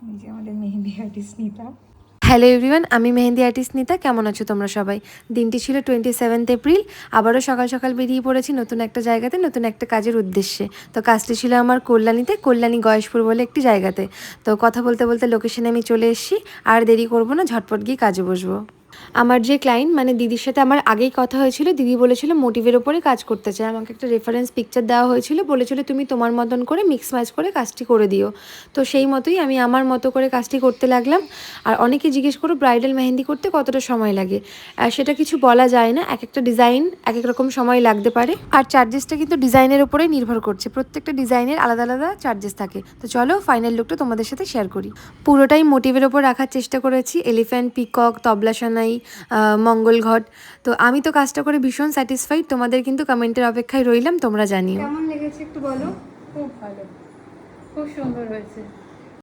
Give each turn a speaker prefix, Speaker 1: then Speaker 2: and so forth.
Speaker 1: এই যে আমাদের মেহেন্দি আর্টিস্ট নিতা।
Speaker 2: হ্যালো এভরিওয়ান, আমি মেহেন্দি আর্টিস্ট নিতা। কেমন আছো তোমরা সবাই? দিনটি ছিল 27 এপ্রিল। আবারও সকাল সকাল বেরিয়ে পড়েছি নতুন একটা জায়গাতে, নতুন একটা কাজের উদ্দেশ্যে। তো কাজটি ছিল আমার কল্যাণীতে, কল্যাণী গয়েশপুর বলে একটি জায়গাতে। তো কথা বলতে বলতে লোকেশনে আমি চলে এসেছি। আর দেরি করবো না, ঝটপট গিয়ে কাজে বসবো। আমার যে ক্লায়েন্ট মানে দিদির সাথে আমার আগেই কথা হয়েছিল। দিদি বলেছিল মোটিভের ওপরে কাজ করতে চায়। আমাকে একটা রেফারেন্স পিকচার দেওয়া হয়েছিল, বলেছিল তুমি তোমার মতন করে মিক্স ম্যাচ করে কাজটি করে দিও। তো সেই মতোই আমি আমার মতো করে কাজটি করতে লাগলাম। আর অনেকে জিজ্ঞেস করো ব্রাইডাল মেহেন্দি করতে কতটা সময় লাগে। সেটা কিছু বলা যায় না, এক একটা ডিজাইন এক এক রকম সময় লাগতে পারে। আর চার্জেসটা কিন্তু ডিজাইনের উপরেই নির্ভর করছে, প্রত্যেকটা ডিজাইনের আলাদা আলাদা চার্জেস থাকে। তো চলো ফাইনাল লুকটা তোমাদের সাথে শেয়ার করি। পুরোটাই মোটিভের ওপর রাখার চেষ্টা করেছি, এলিফ্যান্ট, পিকক, তবলা সানাই, মঙ্গল ঘট। তো আমি তো কাজটা করে ভীষণ স্যাটিসফাইড। তোমাদের কিন্তু কমেন্টের অপেক্ষায় রইলাম, তোমরা জানিও
Speaker 1: কেমন লেগেছে একটু বলো।
Speaker 3: খুব ভালো, খুব সুন্দর হয়েছে।